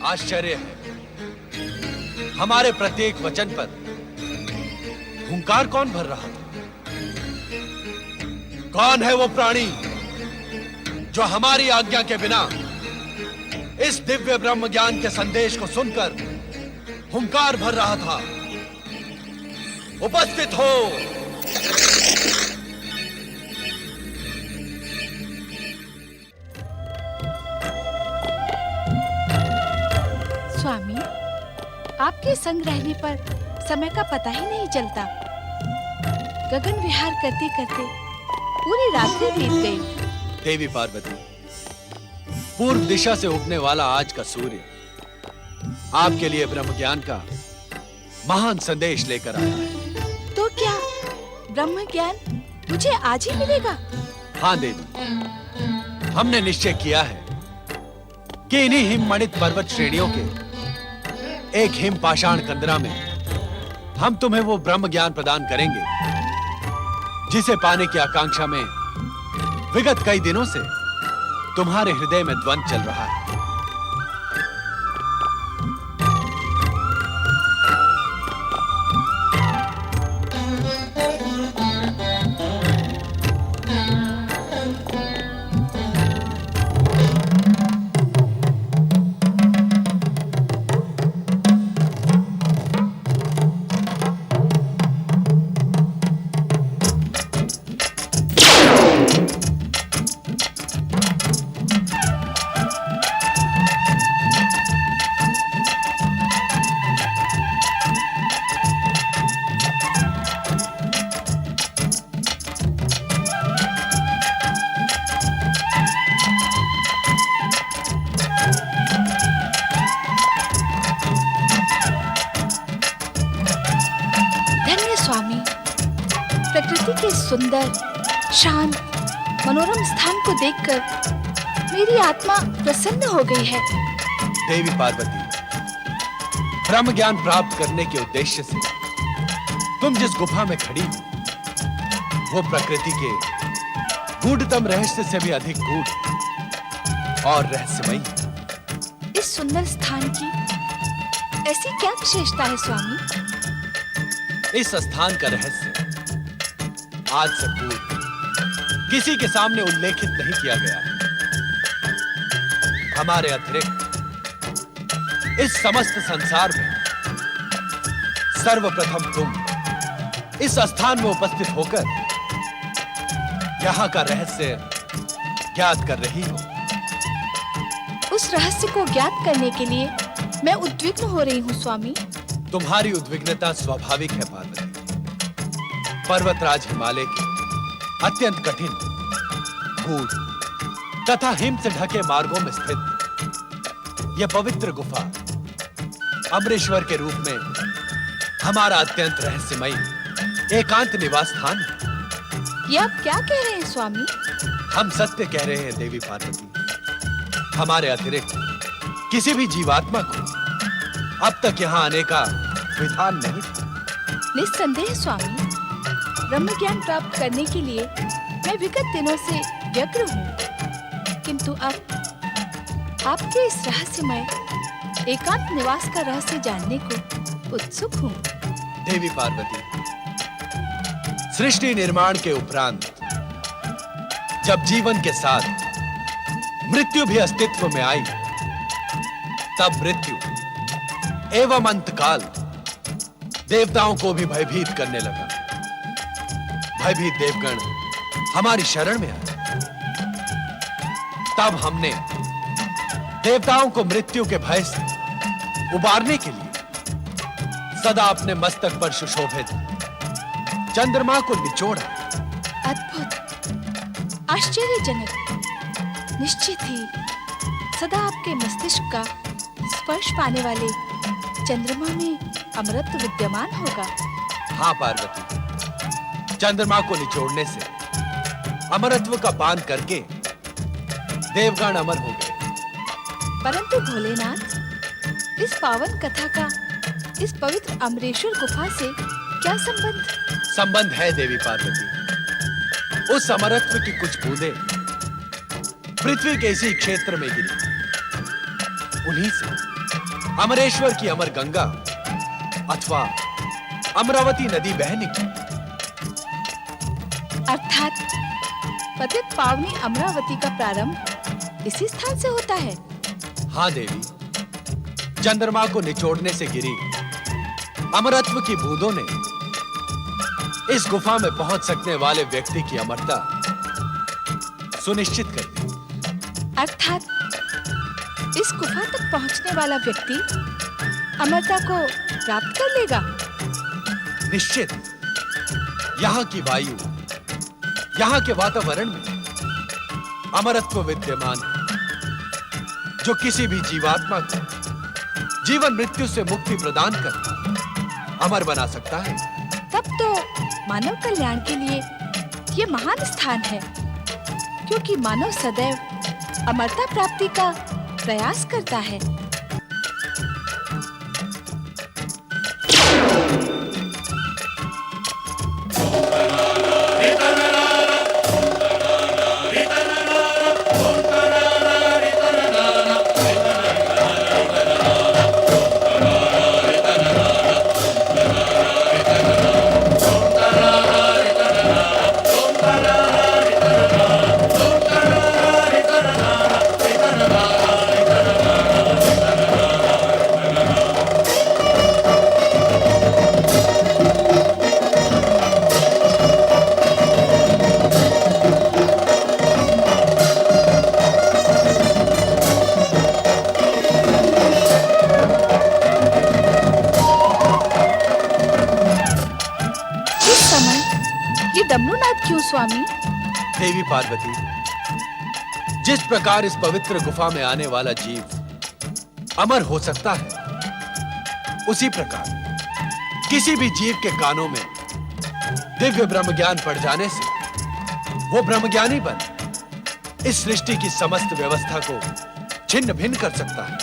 आश्चर्य है, हमारे प्रत्येक वचन पर हुंकार कौन भर रहा था? कौन है वो प्राणी जो हमारी आज्ञा के बिना इस दिव्य ब्रह्म ज्ञान के संदेश को सुनकर हुंकार भर रहा था? उपस्थित हो। स्वामी, आपके संग रहने पर समय का पता ही नहीं चलता। गगन विहार करते करते पूरी रात्रि बीत गई। देवी पार्वती, पूर्व दिशा से उगने वाला आज का सूर्य आपके लिए ब्रह्म ज्ञान का महान संदेश लेकर आया है। तो क्या ब्रह्म ज्ञान मुझे आज ही मिलेगा? हाँ देवी, हमने निश्चय किया है कि इन्हीं हिममणित पर्वत श्रेणियों के एक हिम पाषाण कंदरा में हम तुम्हें वो ब्रह्म ज्ञान प्रदान करेंगे जिसे पाने की आकांक्षा में विगत कई दिनों से तुम्हारे हृदय में द्वंद्व चल रहा है। प्रकृति के सुंदर, शांत, मनोरम स्थान को देखकर मेरी आत्मा प्रसन्न हो गई है। देवी पार्वती, ब्रह्म ज्ञान प्राप्त करने के उद्देश्य से तुम जिस गुफा में खड़ी हो, वो प्रकृति के गूढ़तम रहस्य से भी अधिक गूढ़ और रहस्यमयी है। इस सुंदर स्थान की ऐसी क्या विशेषता है स्वामी? इस स्थान का रहस्य आज से पूर्व किसी के सामने उल्लेखित नहीं किया गया है। हमारे अतिरिक्त इस समस्त संसार में सर्वप्रथम तुम इस स्थान में उपस्थित होकर यहाँ का रहस्य ज्ञात कर रही हो। उस रहस्य को ज्ञात करने के लिए मैं उद्विग्न हो रही हूँ स्वामी। तुम्हारी उद्विग्नता स्वाभाविक है पार्वती। पर्वतराज हिमालय के अत्यंत कठिन, गूढ़ तथा हिम से ढके मार्गों में स्थित यह पवित्र गुफा अमरेश्वर के रूप में हमारा अत्यंत रहस्यमयी एकांत निवास स्थान है। ये आप क्या कह रहे हैं स्वामी? हम सत्य कह रहे हैं देवी पार्वती। हमारे अतिरिक्त किसी भी जीवात्मा को अब तक यहाँ आने का विधान नहीं था। निस्संदेह स्वामी, ब्रह्म ज्ञान प्राप्त करने के लिए मैं विगत दिनों से व्यग्र हूँ, किंतु अब आपके इस रहस्यमय एकांत निवास का रहस्य जानने को उत्सुक हूँ। देवी पार्वती, सृष्टि निर्माण के उपरांत जब जीवन के साथ मृत्यु भी अस्तित्व में आई, तब मृत्यु एवं अंतकाल देवताओं को भी भयभीत करने लगा। भयभीत देवगण हमारी शरण में आए। तब हमने देवताओं को मृत्यु के भय से उबारने के लिए सदा अपने मस्तक पर सुशोभित चंद्रमा को निचोड़ा। अद्भुत, आश्चर्यजनक। निश्चित ही सदा आपके मस्तिष्क का स्पर्श पाने वाले चंद्रमा में अमरत्व विद्यमान होगा। हाँ पार्वती, चंद्रमा को निचोड़ने से अमरत्व का पान करके देवगण अमर हो गए। परंतु भोलेनाथ, इस पावन कथा का इस पवित्र अमरेश्वर गुफा से क्या संबंध? संबंध है देवी पार्वती। उस अमरत्व की कुछ बूंदें पृथ्वी के इसी क्षेत्र में गिरी। उन्हीं से अमरेश्वर की अमर गंगा अथवा अमरावती नदी बहने की। अर्थात पतित पावनी अमरावती का प्रारंभ इसी स्थान से होता है। हाँ देवी, चंद्रमा को निचोड़ने से गिरी अमरत्व की बूंदों ने इस गुफा में पहुंच सकने वाले व्यक्ति की अमरता सुनिश्चित कर दी। अर्थात इस गुफा तक पहुंचने वाला व्यक्ति अमरता को प्राप्त कर लेगा। निश्चित। यहाँ की वायु, यहाँ के वातावरण में अमरत्व विद्यमान है, जो किसी भी जीवात्मा को जीवन मृत्यु से मुक्ति प्रदान कर अमर बना सकता है। तब तो मानव कल्याण के लिए ये महान स्थान है, क्योंकि मानव सदैव अमरता प्राप्ति का प्रयास करता है। डमरूनाथ क्यों स्वामी? देवी पार्वती, जिस प्रकार इस पवित्र गुफा में आने वाला जीव अमर हो सकता है, उसी प्रकार किसी भी जीव के कानों में दिव्य ब्रह्म ज्ञान पड़ जाने से वो ब्रह्मज्ञानी बन इस सृष्टि की समस्त व्यवस्था को छिन्न भिन्न कर सकता है।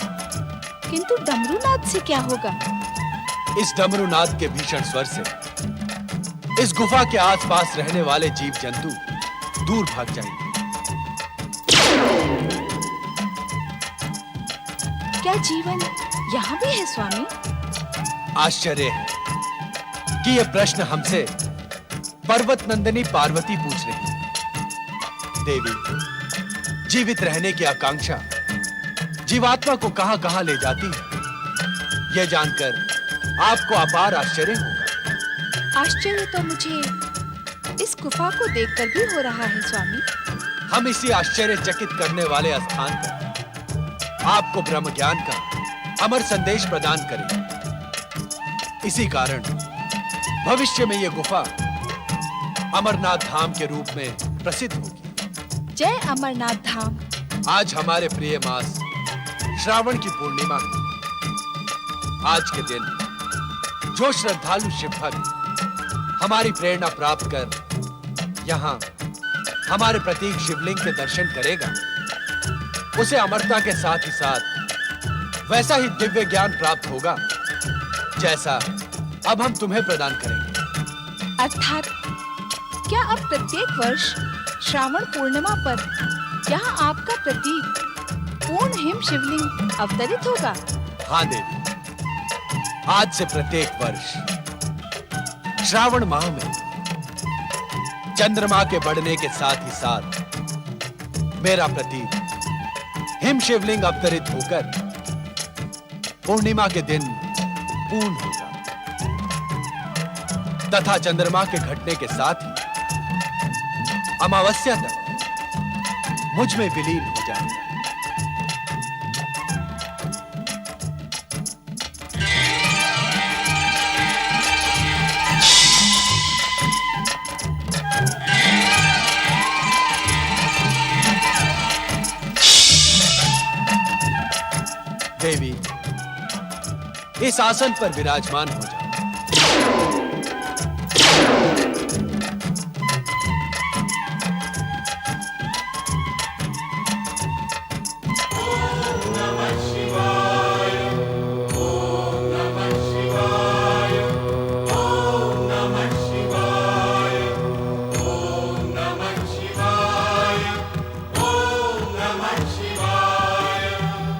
किंतु डमरूनाथ से क्या होगा? इस डमरूनाथ के भीषण स्वर से इस गुफा के आसपास रहने वाले जीव जंतु दूर भाग जाएंगे। क्या जीवन यहाँ भी है स्वामी? आश्चर्य है कि यह प्रश्न हमसे पर्वत नंदिनी पार्वती पूछ रही है। देवी, जीवित रहने की आकांक्षा जीवात्मा को कहां-कहां ले जाती है, यह जानकर आपको अपार आश्चर्य होगा। आश्चर्य तो मुझे इस गुफा को देखकर भी हो रहा है स्वामी। हम इसी आश्चर्यचकित करने वाले स्थान पर आपको ब्रह्म ज्ञान का अमर संदेश प्रदान करेंगे। इसी कारण भविष्य में यह गुफा अमरनाथ धाम के रूप में प्रसिद्ध होगी। जय अमरनाथ धाम। आज हमारे प्रिय मास श्रावण की पूर्णिमा है। आज के दिन जो श्रद्धालु शिव भक्त हमारी प्रेरणा प्राप्त कर यहाँ हमारे प्रतीक शिवलिंग के दर्शन करेगा, उसे अमरता के साथ ही साथ वैसा ही दिव्य ज्ञान प्राप्त होगा जैसा अब हम तुम्हें प्रदान करेंगे। अर्थात क्या अब प्रत्येक वर्ष श्रावण पूर्णिमा पर यहाँ आपका प्रतीक पूर्ण हिम शिवलिंग अवतरित होगा? हाँ देवी, आज से प्रत्येक वर्ष श्रावण माह में चंद्रमा के बढ़ने के साथ ही साथ मेरा प्रतीक हिम शिवलिंग अवतरित होकर पूर्णिमा के दिन पूर्ण होगा तथा चंद्रमा के घटने के साथ ही अमावस्या तक मुझ में विलीन हो जाएगा। देवी, इस आसन पर विराजमान हो जाओ।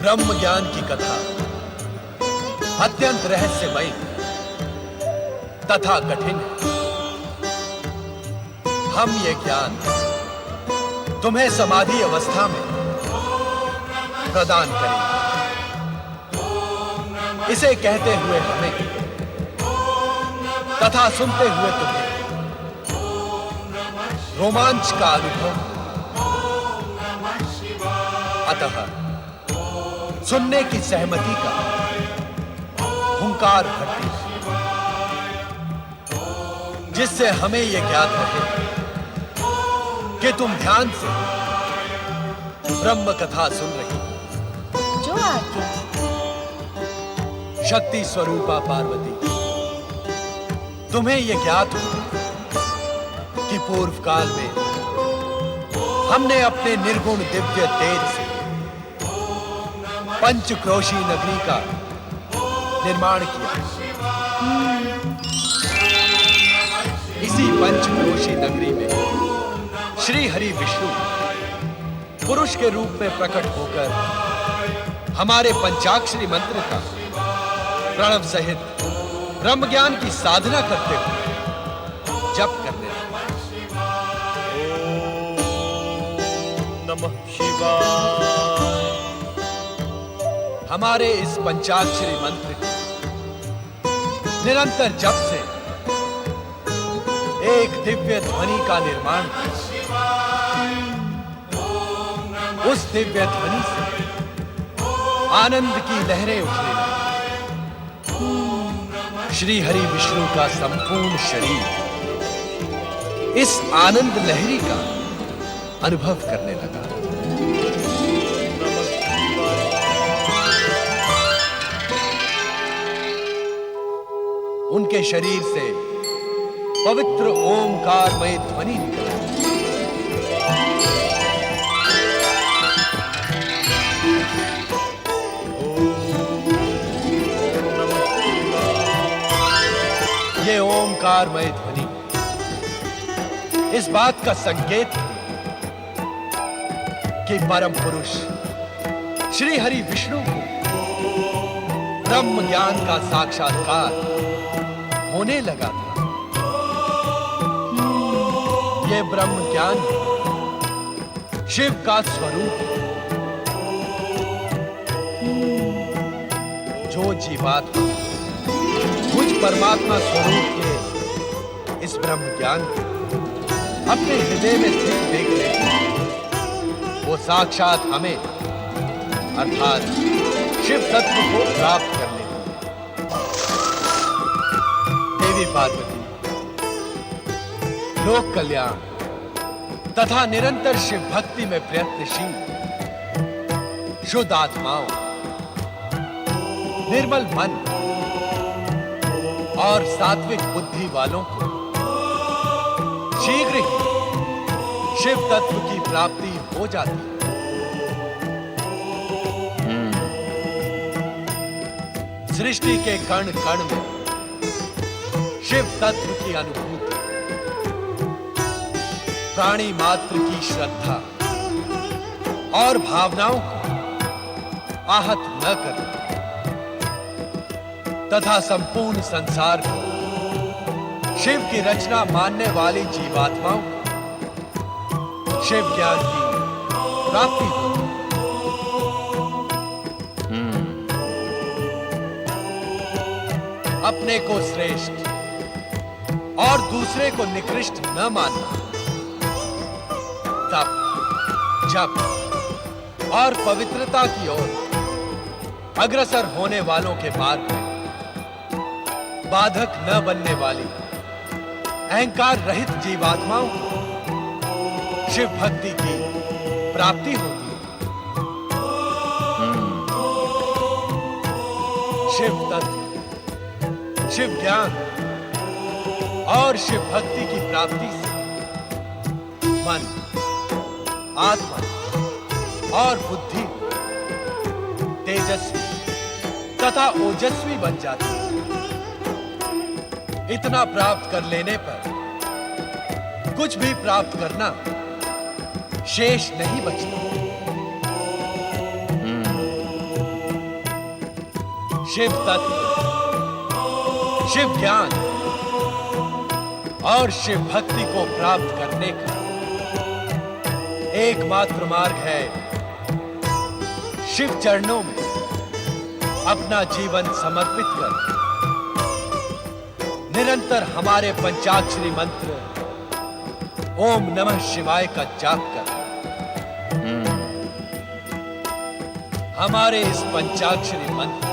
ब्रह्म ज्ञान की कथा अत्यंत रहस्यमय तथा कठिन है। हम ये ज्ञान तुम्हें समाधि अवस्था में प्रदान करेंगे। इसे कहते हुए हमें तथा सुनते हुए तुम्हें रोमांच का अनुभव, अतः सुनने की सहमति का हुंकार भरती है, जिससे हमें यह ज्ञात रहे कि तुम ध्यान से ब्रह्म कथा सुन रही हो। जो आज्ञा। शक्ति स्वरूपा पार्वती, तुम्हें यह ज्ञात हो कि पूर्व काल में हमने अपने निर्गुण दिव्य तेज से पंचक्रोशी नगरी का निर्माण किया। इसी पंचक्रोशी नगरी में श्री हरि विष्णु पुरुष के रूप में प्रकट होकर हमारे पंचाक्षरी मंत्र का प्रणव सहित ब्रह्म ज्ञान की साधना करते हुए जप करने लगे। ओम नमः शिवाय। हमारे इस पंचाक्षरी मंत्र के निरंतर जप से एक दिव्य ध्वनि का निर्माण हुआ। उस दिव्य ध्वनि से आनंद की लहरें उठने लगी। श्री हरि विष्णु का संपूर्ण शरीर इस आनंद लहरी का अनुभव करने लगा। उनके शरीर से पवित्र ओमकारमय ध्वनि निकली। ये ओमकारमय ध्वनि इस बात का संकेत है कि परम पुरुष श्री हरि विष्णु को ब्रह्म ज्ञान का साक्षात्कार होने लगा था। यह ब्रह्म ज्ञान शिव का स्वरूप है। जो जीवात्मा मुझ परमात्मा स्वरूप के इस ब्रह्म ज्ञान को अपने हृदय में स्थित देख ले, वो साक्षात हमें अर्थात शिव तत्व को प्राप्त कर ले। देवी पार्वती लोक कल्याण तथा निरंतर शिव भक्ति में प्रयत्नशील शुद्ध आत्माओं, निर्मल मन और सात्विक बुद्धि वालों को शीघ्र ही शिव तत्व की प्राप्ति हो जाती है। सृष्टि के कण कण में शिव तत्व की अनुभूति, प्राणी मात्र की श्रद्धा और भावनाओं को आहत न कर तथा संपूर्ण संसार को शिव की रचना मानने वाली जीवात्माओं को शिव ज्ञान की प्राप्ति हो। अपने को श्रेष्ठ और दूसरे को निकृष्ट न मानना, तप, जप और पवित्रता की ओर अग्रसर होने वालों के मार्ग में बाधक न बनने वाली अहंकार रहित जीवात्माओं को शिव भक्ति की प्राप्ति होती है। शिव तत्व, शिव ज्ञान और शिव भक्ति की प्राप्ति से मन, आत्मा और बुद्धि तेजस्वी तथा ओजस्वी बन जाती है। इतना प्राप्त कर लेने पर कुछ भी प्राप्त करना शेष नहीं बचता। शिव तत्व शिव ज्ञान और शिव भक्ति को प्राप्त करने का एकमात्र मार्ग है शिव चरणों में अपना जीवन समर्पित कर निरंतर हमारे पंचाक्षरी मंत्र ओम नमः शिवाय का जाप कर। हमारे इस पंचाक्षरी मंत्र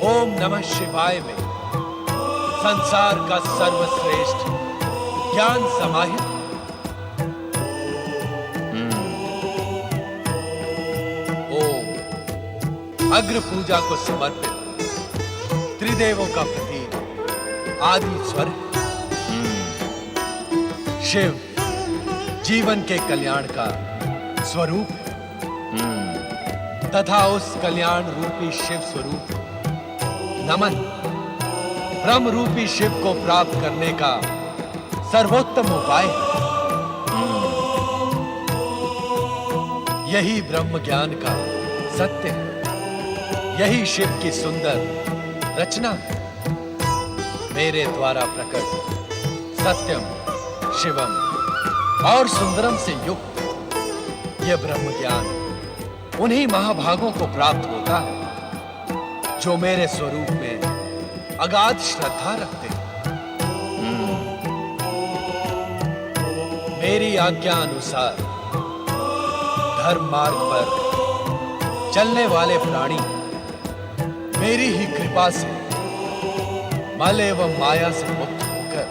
ओम नमः शिवाय में संसार का सर्वश्रेष्ठ ज्ञान समाहित है। ओम अग्र पूजा को समर्पित त्रिदेवों का प्रतीक आदि स्वर शिव जीवन के कल्याण का स्वरूप है तथा उस कल्याण रूपी शिव स्वरूप नमन ब्रह्म रूपी शिव को प्राप्त करने का सर्वोत्तम उपाय है। यही ब्रह्म ज्ञान का सत्य है, यही शिव की सुंदर रचना है। मेरे द्वारा प्रकट सत्यम शिवम और सुंदरम से युक्त यह ब्रह्म ज्ञान उन्हीं महाभागों को प्राप्त होता है जो मेरे स्वरूप में अगाध श्रद्धा रखते हैं। मेरी आज्ञा अनुसार धर्म मार्ग पर चलने वाले प्राणी मेरी ही कृपा से मल एवं माया से मुक्त होकर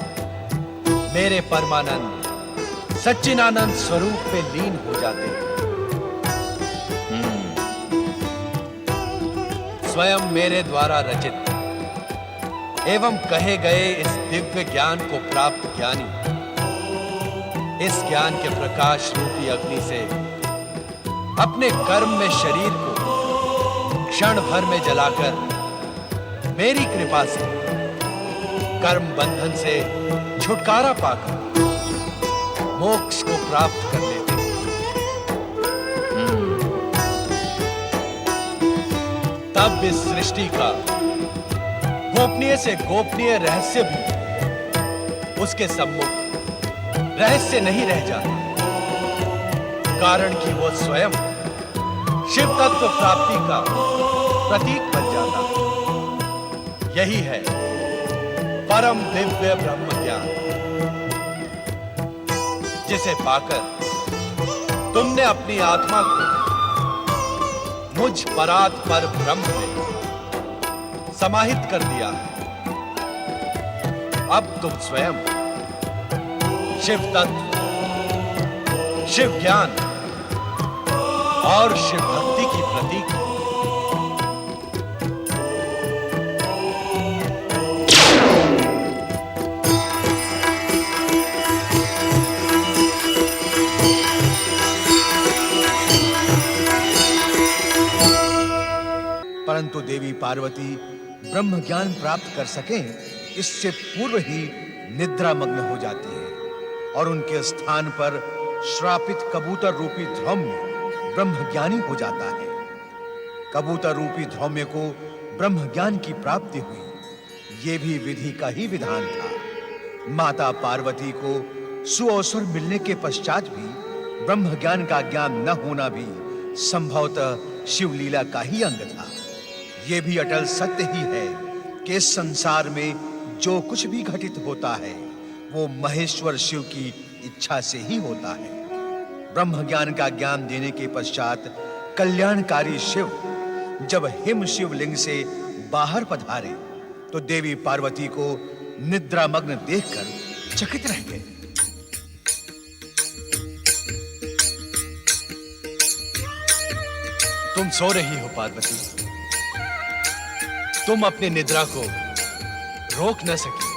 मेरे परमानंद सच्चिदानंद स्वरूप में लीन हो जाते हैं। स्वयं मेरे द्वारा रचित एवं कहे गए इस दिव्य ज्ञान को प्राप्त ज्ञानी इस ज्ञान के प्रकाश रूपी अग्नि से अपने कर्म में शरीर को क्षण भर में जलाकर मेरी कृपा से कर्म बंधन से छुटकारा पाकर मोक्ष को प्राप्त कर लेते हैं। तब इस सृष्टि का गोपनीय से गोपनीय रहस्य भी उसके सम्मुख रहस्य नहीं रह जाता, कारण कि वो स्वयं शिव तत्व प्राप्ति का प्रतीक बन जाता है। यही है परम दिव्य ब्रह्म ज्ञान जिसे पाकर तुमने अपनी आत्मा को मुझ परात पर ब्रह्म में समाहित कर दिया है। अब तुम स्वयं शिव तत्व, शिव ज्ञान और शिव भक्ति की प्रतीक हो। परंतु देवी पार्वती ब्रह्म ज्ञान प्राप्त कर सकें इससे पूर्व ही निद्रा मग्न हो जाती है और उनके स्थान पर श्रापित कबूतर रूपी ध्रौम्य ब्रह्म ज्ञानी हो जाता है। कबूतर रूपी ध्रौम्य को ब्रह्म ज्ञान की प्राप्ति हुई, ये भी विधि का ही विधान था। माता पार्वती को सुअवसर मिलने के पश्चात भी ब्रह्म ज्ञान का ज्ञान न होना भी संभवतः शिवलीला का ही अंग था। ये भी अटल सत्य ही है कि इस संसार में जो कुछ भी घटित होता है वो महेश्वर शिव की इच्छा से ही होता है। ब्रह्म ज्ञान का ज्ञान देने के पश्चात कल्याणकारी शिव जब हिम शिवलिंग से बाहर पधारे तो देवी पार्वती को निद्रामग्न देखकर चकित रह गए। तुम सो रही हो पार्वती, तुम अपनी निद्रा को रोक न सकी।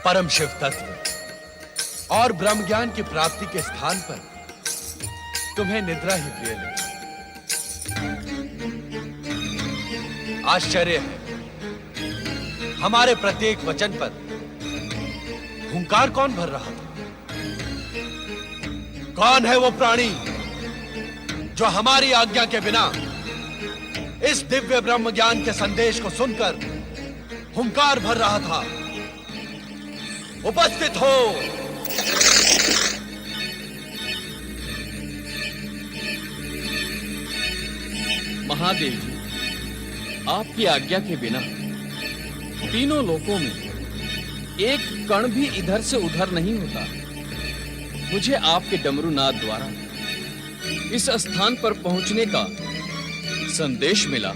परम शिव तत्व और ब्रह्म ज्ञान की प्राप्ति के स्थान पर तुम्हें निद्रा ही प्रिय लगी। आश्चर्य है, हमारे प्रत्येक वचन पर हुंकार कौन भर रहा था? कौन है वो प्राणी जो हमारी आज्ञा के बिना इस दिव्य ब्रह्म ज्ञान के संदेश को सुनकर हुंकार भर रहा था। उपस्थित हो। महादेव जी, आपकी आज्ञा के बिना तीनों लोकों में एक कण भी इधर से उधर नहीं होता। मुझे आपके डमरू नाद द्वारा इस स्थान पर पहुंचने का संदेश मिला।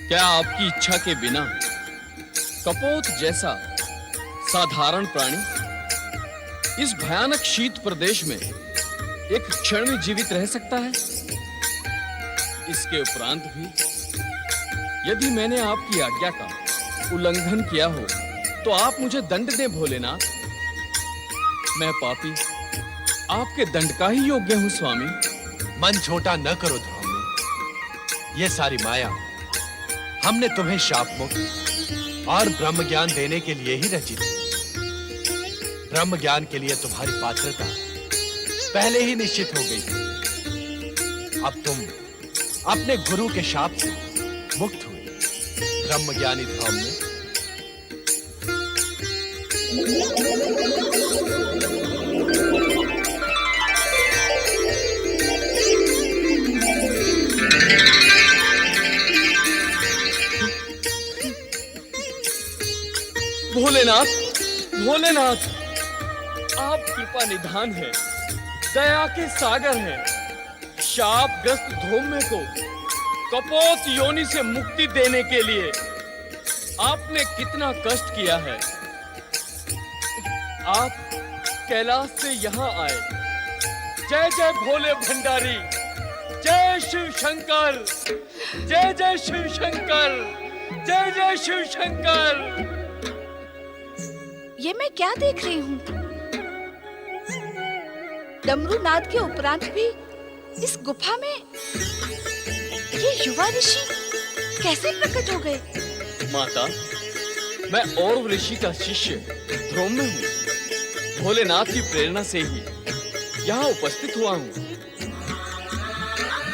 क्या आपकी इच्छा के बिना कपोत जैसा साधारण प्राणी इस भयानक शीत प्रदेश में एक क्षण में जीवित रह सकता है? इसके उपरांत भी यदि मैंने आपकी आज्ञा का उल्लंघन किया हो तो आप मुझे दंड दें भोलेनाथ। मैं पापी आपके दंड का ही योग्य हूं स्वामी। मन छोटा न करो ध्रुव। ये सारी माया हमने तुम्हें शाप मुक्त और ब्रह्म ज्ञान देने के लिए ही रची थी। ब्रह्म ज्ञान के लिए तुम्हारी पात्रता पहले ही निश्चित हो गई थी। अब तुम अपने गुरु के शाप से मुक्त हुए। ब्रह्म ज्ञानी ध्रुव ने भोलेनाथ, भोलेनाथ, आप कृपा निधान हैं, दया के सागर हैं। शापग्रस्त धौम्य को कपोत योनि से मुक्ति देने के लिए आपने कितना कष्ट किया है। आप कैलाश से यहाँ आए। जय जय भोले भंडारी, जय शिव शंकर, जय जय शिव शंकर, जय जय शिव शंकर। ये मैं क्या देख रही हूँ? डमरू नाद के उपरांत भी इस गुफा में ये युवा ऋषि कैसे प्रकट हो गए? माता, मैं और ऋषि का शिष्य ध्रुव हूँ। भोलेनाथ की प्रेरणा से ही यहाँ उपस्थित हुआ हूँ।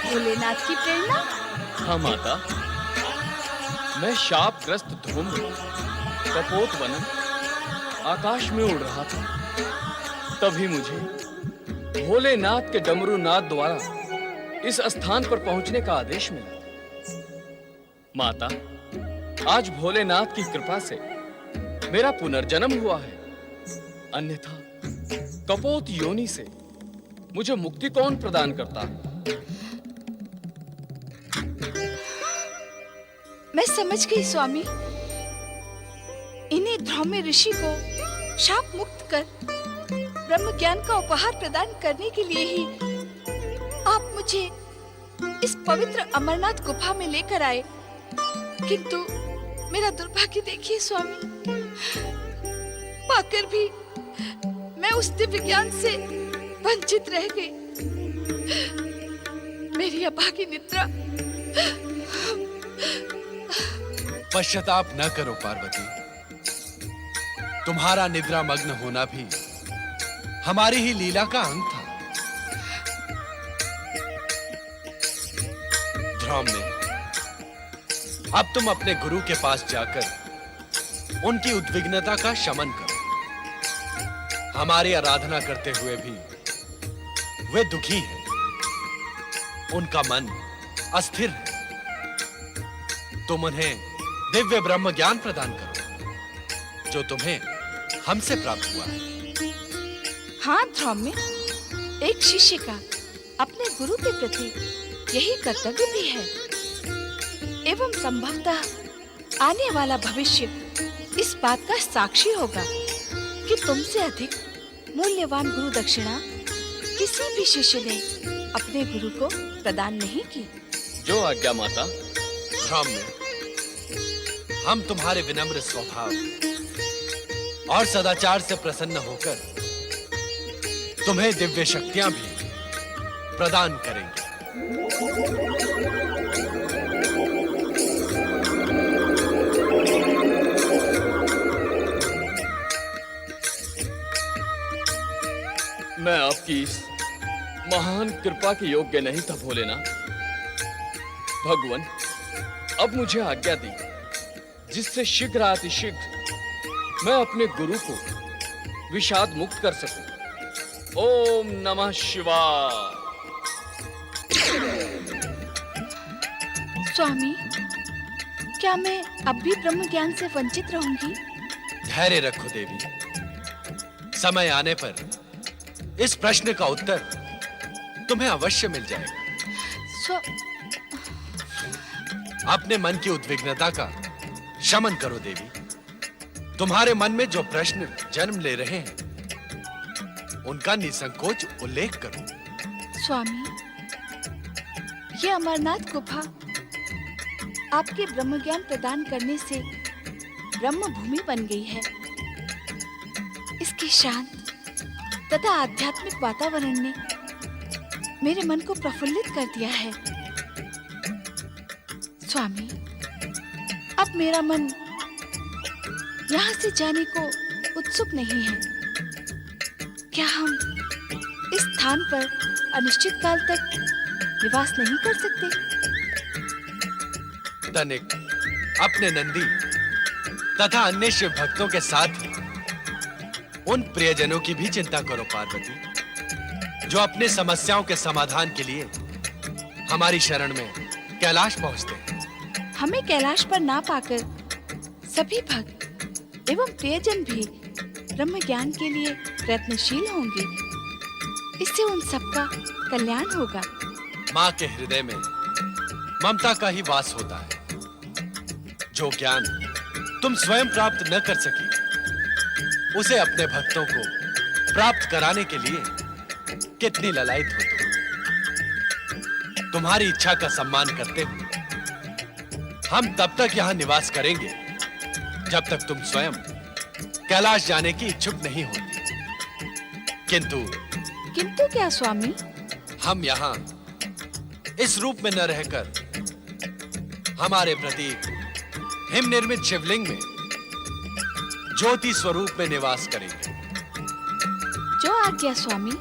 भोलेनाथ की प्रेरणा? हाँ माता, मैं शापग्रस्त ध्रुव कपोत बनन आकाश में उड़ रहा था। तभी मुझे भोलेनाथ के डमरू नाद द्वारा इस स्थान पर पहुंचने का आदेश मिला। माता, आज भोलेनाथ की कृपा से मेरा पुनर्जन्म हुआ है। अन्यथा कपोत योनि से मुझे मुक्ति कौन प्रदान करता? मैं समझ गई स्वामी। इन्हीं ध्रुव ऋषि को शाप मुक्त कर ब्रह्म ज्ञान का उपहार प्रदान करने के लिए ही आप मुझे इस पवित्र अमरनाथ गुफा में लेकर आए। किंतु मेरा दुर्भाग्य देखिए स्वामी, पाकर भी मैं उस दिव्य ज्ञान से वंचित रह गई। मेरी अभागी निद्रा। पश्चाताप न करो पार्वती। तुम्हारा निद्रा मग्न होना भी हमारी ही लीला का अंग था। ध्रुव ने अब तुम अपने गुरु के पास जाकर उनकी उद्विग्नता का शमन करो। हमारी आराधना करते हुए भी वे दुखी हैं। उनका मन अस्थिर है। तुम उन्हें दिव्य ब्रह्म ज्ञान प्रदान करो जो तुम्हें हमसे प्राप्त हुआ है। हाँ ध्रुव में एक शिष्य का अपने गुरु के प्रति यही कर्तव्य भी है। एवं संभवतः आने वाला भविष्य इस बात का साक्षी होगा कि तुमसे अधिक मूल्यवान गुरु दक्षिणा किसी भी शिष्य ने अपने गुरु को प्रदान नहीं की। जो आज्ञा माता। ध्रुव में हम तुम्हारे विनम्र स्वभाव और सदाचार से प्रसन्न होकर तुम्हें दिव्य शक्तियां भी प्रदान करेंगे। मैं आपकी इस महान कृपा के योग्य नहीं था भोलेनाथ। भगवान, अब मुझे आज्ञा दी जिससे शीघ्र अतिशीघ्र मैं अपने गुरु को विषाद मुक्त कर सकूं। ओम नमः शिवाय। स्वामी, क्या मैं अब भी ब्रह्म ज्ञान से वंचित रहूंगी? धैर्य रखो देवी, समय आने पर इस प्रश्न का उत्तर तुम्हें अवश्य मिल जाएगा। अपने मन की उद्विग्नता का शमन करो देवी। तुम्हारे मन में जो प्रश्न जन्म ले रहे हैं उनका निसंकोच उल्लेख करो। स्वामी, ये अमरनाथ गुफा आपके ब्रह्म ज्ञान प्रदान करने से ब्रह्म भूमि बन गई है। इसके शांत तथा आध्यात्मिक वातावरण ने मेरे मन को प्रफुल्लित कर दिया है। स्वामी, अब मेरा मन यहाँ से जाने को उत्सुक नहीं है। क्या हम इस स्थान पर अनिश्चित काल तक निवास नहीं कर सकते? तनिक अपने नंदी तथा अन्य शिव भक्तों के साथ ही उन प्रियजनों की भी चिंता करो पार्वती, जो अपने समस्याओं के समाधान के लिए हमारी शरण में कैलाश पहुंचते हैं। हमें कैलाश पर ना पाकर सभी भक्त एवं प्रियजन भी ब्रह्म ज्ञान के लिए प्रयत्नशील होंगे। इससे उन सबका कल्याण होगा। माँ के हृदय में ममता का ही वास होता है। जो ज्ञान तुम स्वयं प्राप्त न कर सकी, उसे अपने भक्तों को प्राप्त कराने के लिए कितनी ललायत हो तुम। तुम्हारी इच्छा का सम्मान करते हुए हम तब तक यहां निवास करेंगे जब तक तुम स्वयं कैलाश जाने की इच्छुक नहीं होती। किंतु क्या स्वामी? हम यहां इस रूप में न रहकर हमारे प्रति हिम निर्मित शिवलिंग में ज्योति स्वरूप में निवास करेंगे। जो आज्ञा स्वामी।